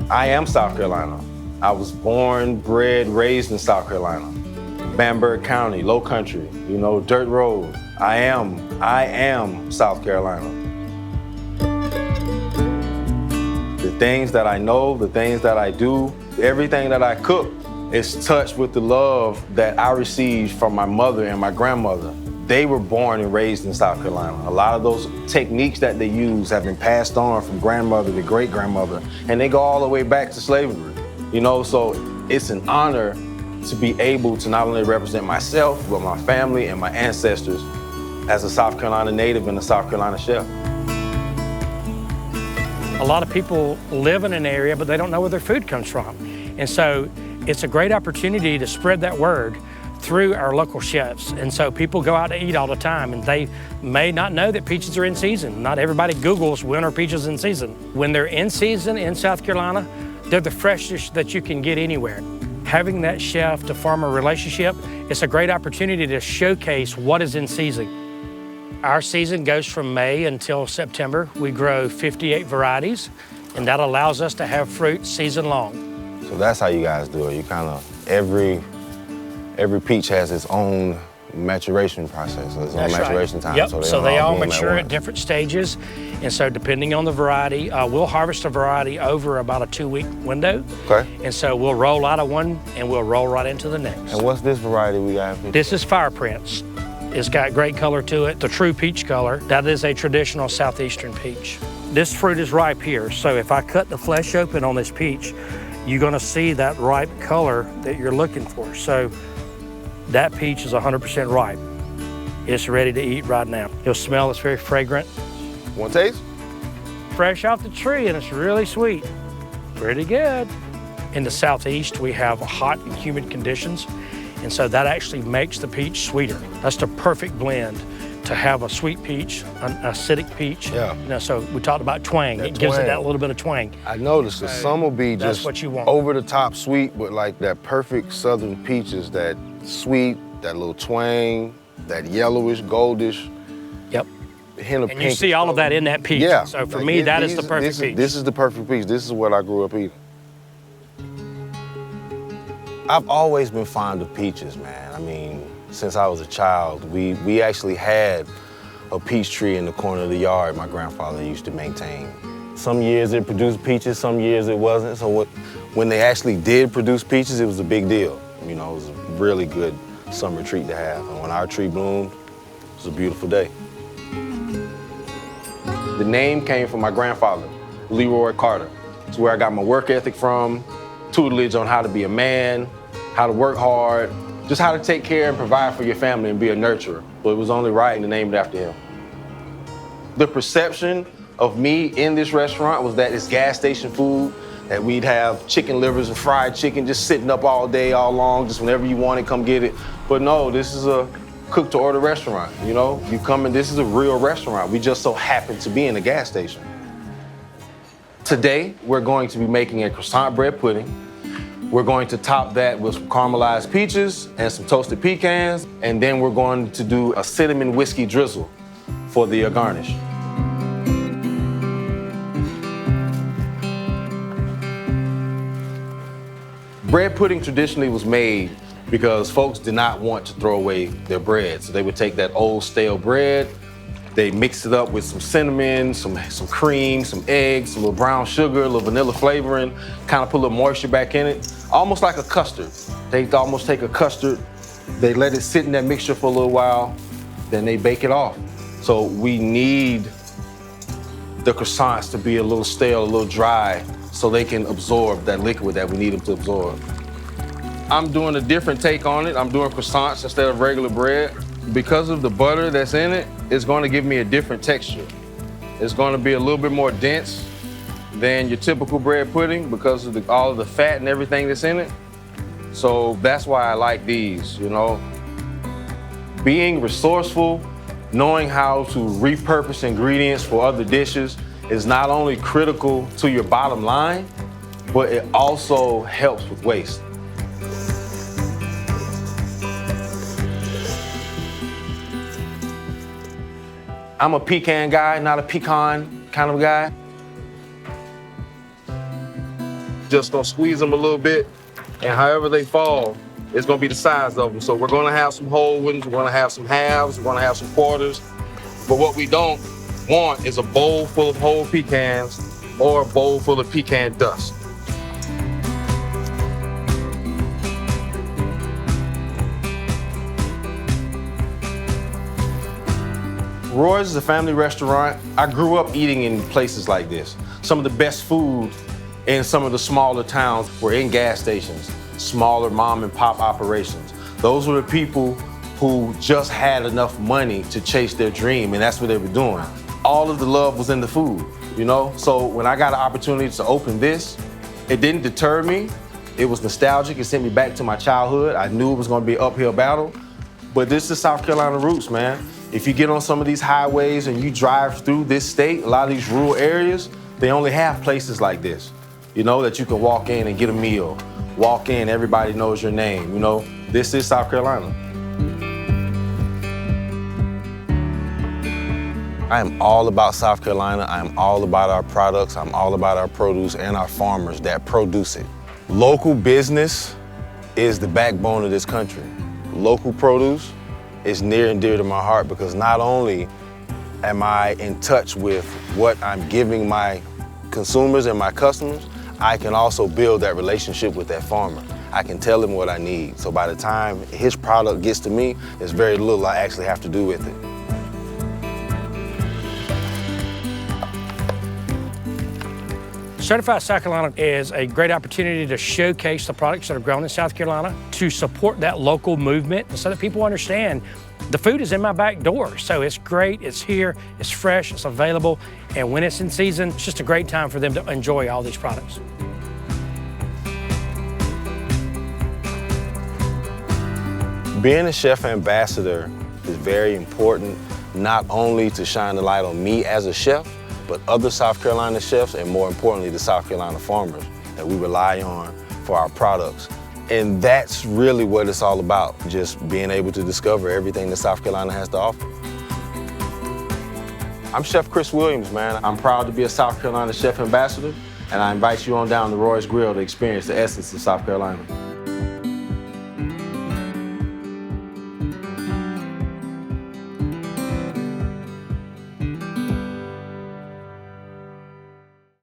I am South Carolina. I was born, bred, raised in South Carolina. Bamberg County, Low Country, you know, dirt road. I am South Carolina. The things that I know, the things that I do, everything that I cook is touched with the love that I received from my mother and my grandmother. They were born and raised in South Carolina. A lot of those techniques that they use have been passed on from grandmother to great-grandmother, and they go all the way back to slavery. You know, so it's an honor to be able to not only represent myself, but my family and my ancestors as a South Carolina native and a South Carolina chef. A lot of people live in an area, but they don't know where their food comes from. And so it's a great opportunity to spread that word through our local chefs. And so people go out to eat all the time, and they may not know that peaches are in season. Not everybody Googles when are peaches in season. When they're in season in South Carolina, they're the freshest that you can get anywhere. Having that chef to farmer relationship, it's a great opportunity to showcase what is in season. Our season goes from May until September. We grow 58 varieties, and that allows us to have fruit season long. So that's how you guys do it. You kind of, every peach has its own maturation process, its own maturation time. Yep. So they all mature at different stages. And so depending on the variety, we'll harvest a variety over about a 2-week window. Okay. And so we'll roll out of one and we'll roll right into the next. And what's this variety we got? This is Fire Prince. It's got great color to it, the true peach color. That is a traditional southeastern peach. This fruit is ripe here, so if I cut the flesh open on this peach, you're gonna see that ripe color that you're looking for. So that peach is 100% ripe. It's ready to eat right now. You'll smell it's very fragrant. Want to taste? Fresh off the tree, and it's really sweet. Pretty good. In the southeast, we have hot and humid conditions, and so that actually makes the peach sweeter. That's the perfect blend to have a sweet peach, an acidic peach. Yeah. You know, so we talked about twang. It gives it that little bit of twang. I noticed that some will be That's just what you want. over the top sweet, but like that perfect southern peach is that sweet, that little twang, that yellowish, goldish. Yep. Hint of And pink. you see all of that in that peach. Yeah. So for Like me, that is the perfect peach. This is the perfect peach. This is what I grew up eating. I've always been fond of peaches, man. I mean, since I was a child, we actually had a peach tree in the corner of the yard my grandfather used to maintain. Some years it produced peaches, some years it wasn't. So when they actually did produce peaches, it was a big deal. You know, it was a really good summer treat to have. And when our tree bloomed, it was a beautiful day. The name came from my grandfather, Leroy Carter. It's where I got my work ethic from, tutelage on how to be a man, how to work hard, just how to take care and provide for your family and be a nurturer. So it was only right to name it after him. The perception of me in this restaurant was that it's gas station food, that we'd have chicken livers and fried chicken just sitting up all day, all long, just whenever you want it, come get it. But no, this is a cook-to-order restaurant, you know? You come in, this is a real restaurant. We just so happen to be in a gas station. Today, we're going to be making a croissant bread pudding. We're going to top that with some caramelized peaches and some toasted pecans, and then we're going to do a cinnamon whiskey drizzle for the garnish. Bread pudding traditionally was made because folks did not want to throw away their bread. So they would take that old stale bread, they mix it up with some cinnamon, some cream, some eggs, some little brown sugar, a little vanilla flavoring, kind of put a little moisture back in it, almost like a custard. They almost take a custard, they let it sit in that mixture for a little while, then they bake it off. So we need the croissants to be a little stale, a little dry, so they can absorb that liquid that we need them to absorb. I'm doing a different take on it. I'm doing croissants instead of regular bread. Because of the butter that's in it, it's going to give me a different texture. It's going to be a little bit more dense than your typical bread pudding because of all of the fat and everything that's in it. So that's why I like these, you know. Being resourceful, knowing how to repurpose ingredients for other dishes is not only critical to your bottom line, but it also helps with waste. I'm a pecan guy, not a pecan kind of guy. just gonna squeeze them a little bit, and however they fall, it's gonna be the size of them. So we're gonna have some whole ones, we're gonna have some halves, we're gonna have some quarters. But what we don't want is a bowl full of whole pecans or a bowl full of pecan dust. Roy's is a family restaurant. I grew up eating in places like this. Some of the best food in some of the smaller towns were in gas stations, smaller mom and pop operations. Those were the people who just had enough money to chase their dream, and that's what they were doing. All of the love was in the food, you know? So when I got an opportunity to open this, it didn't deter me. It was nostalgic. It sent me back to my childhood. I knew it was gonna be an uphill battle, but this is South Carolina roots, man. If you get on some of these highways and you drive through this state, a lot of these rural areas, they only have places like this, you know, that you can walk in and get a meal. Walk in, everybody knows your name, you know? This is South Carolina. I am all about South Carolina. I am all about our products. I'm all about our produce and our farmers that produce it. Local business is the backbone of this country. Local produce is near and dear to my heart because not only am I in touch with what I'm giving my consumers and my customers, I can also build that relationship with that farmer. I can tell him what I need. So by the time his product gets to me, there's very little I actually have to do with it. Certified South Carolina is a great opportunity to showcase the products that are grown in South Carolina, to support that local movement so that people understand the food is in my back door. So it's great, it's here, it's fresh, it's available, and when it's in season, it's just a great time for them to enjoy all these products. Being a chef ambassador is very important, not only to shine the light on me as a chef, but other South Carolina chefs, and more importantly, the South Carolina farmers that we rely on for our products. And that's really what it's all about, just being able to discover everything that South Carolina has to offer. I'm Chef Chris Williams, man. I'm proud to be a South Carolina chef ambassador, and I invite you on down to Roy's Grille to experience the essence of South Carolina.